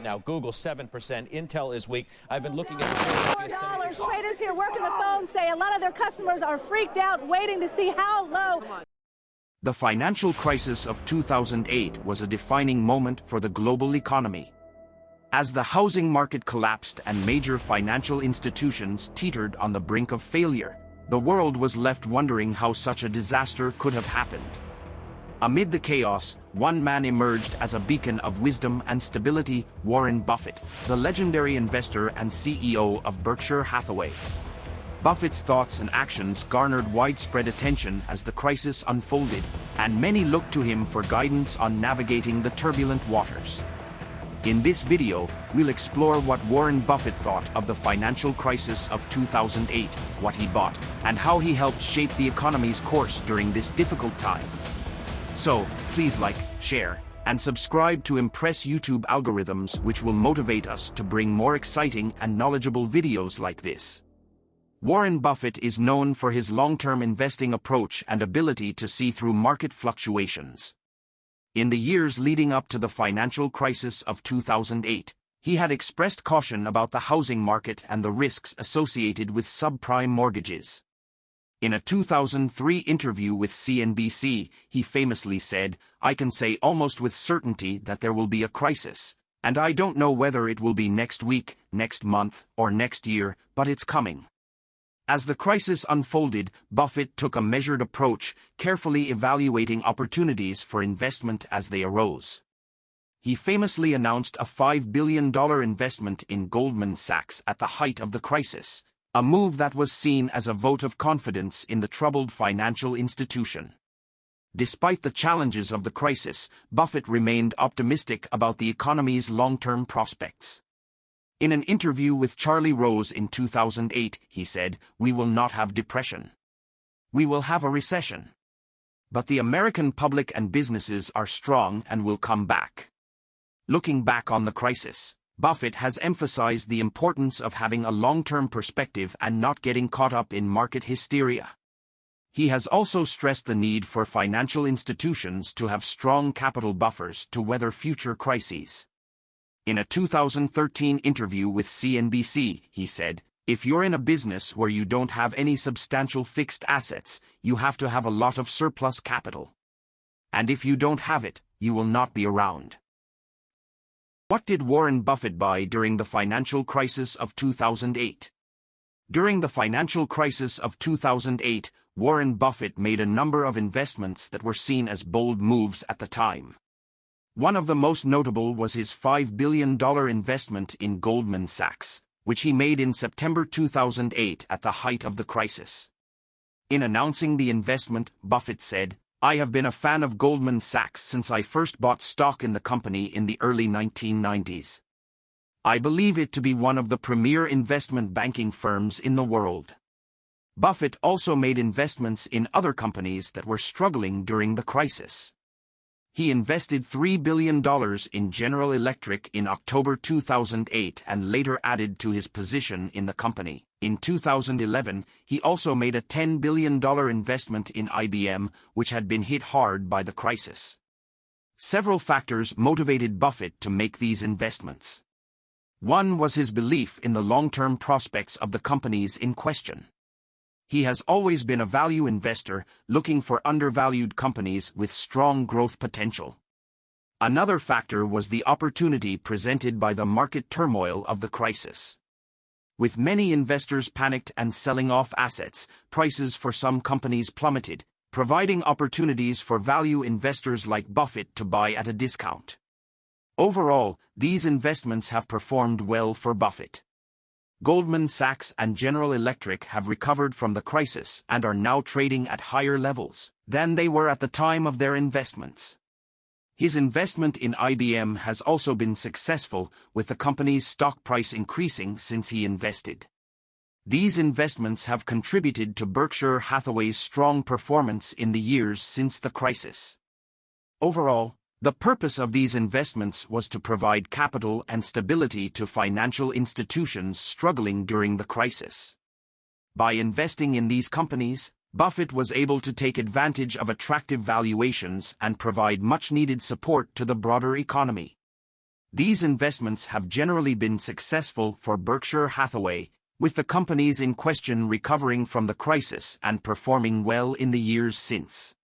now. Google 7%. Intel is weak. I've been looking at the Philadelphia $4. Traders here working the phone say a lot of their customers are freaked out, waiting to see how low. The financial crisis of 2008 was a defining moment for the global economy. As the housing market collapsed and major financial institutions teetered on the brink of failure, the world was left wondering how such a disaster could have happened. Amid the chaos, one man emerged as a beacon of wisdom and stability: Warren Buffett, the legendary investor and CEO of Berkshire Hathaway. Buffett's thoughts and actions garnered widespread attention as the crisis unfolded, and many looked to him for guidance on navigating the turbulent waters. In this video, we'll explore what Warren Buffett thought of the financial crisis of 2008, what he bought, and how he helped shape the economy's course during this difficult time. So, please like, share, and subscribe to impress YouTube algorithms, which will motivate us to bring more exciting and knowledgeable videos like this. Warren Buffett is known for his long-term investing approach and ability to see through market fluctuations. In the years leading up to the financial crisis of 2008, he had expressed caution about the housing market and the risks associated with subprime mortgages. In a 2003 interview with CNBC, he famously said, "I can say almost with certainty that there will be a crisis, and I don't know whether it will be next week, next month, or next year, but it's coming." As the crisis unfolded, Buffett took a measured approach, carefully evaluating opportunities for investment as they arose. He famously announced a $5 billion investment in Goldman Sachs at the height of the crisis, a move that was seen as a vote of confidence in the troubled financial institution. Despite the challenges of the crisis, Buffett remained optimistic about the economy's long-term prospects. In an interview with Charlie Rose in 2008, he said, "We will not have depression. We will have a recession. But the American public and businesses are strong and will come back." Looking back on the crisis, Buffett has emphasized the importance of having a long-term perspective and not getting caught up in market hysteria. He has also stressed the need for financial institutions to have strong capital buffers to weather future crises. In a 2013 interview with CNBC, he said, "If you're in a business where you don't have any substantial fixed assets, you have to have a lot of surplus capital. And if you don't have it, you will not be around." What did Warren Buffett buy during the financial crisis of 2008? During the financial crisis of 2008, Warren Buffett made a number of investments that were seen as bold moves at the time. One of the most notable was his $5 billion investment in Goldman Sachs, which he made in September 2008 at the height of the crisis. In announcing the investment, Buffett said, "I have been a fan of Goldman Sachs since I first bought stock in the company in the early 1990s. I believe it to be one of the premier investment banking firms in the world." Buffett also made investments in other companies that were struggling during the crisis. He invested $3 billion in General Electric in October 2008 and later added to his position in the company. In 2011, he also made a $10 billion investment in IBM, which had been hit hard by the crisis. Several factors motivated Buffett to make these investments. One was his belief in the long-term prospects of the companies in question. He has always been a value investor, looking for undervalued companies with strong growth potential. Another factor was the opportunity presented by the market turmoil of the crisis. With many investors panicked and selling off assets, prices for some companies plummeted, providing opportunities for value investors like Buffett to buy at a discount. Overall, these investments have performed well for Buffett. Goldman Sachs and General Electric have recovered from the crisis and are now trading at higher levels than they were at the time of their investments. His investment in IBM has also been successful, with the company's stock price increasing since he invested. These investments have contributed to Berkshire Hathaway's strong performance in the years since the crisis. Overall, the purpose of these investments was to provide capital and stability to financial institutions struggling during the crisis. By investing in these companies, Buffett was able to take advantage of attractive valuations and provide much-needed support to the broader economy. These investments have generally been successful for Berkshire Hathaway, with the companies in question recovering from the crisis and performing well in the years since.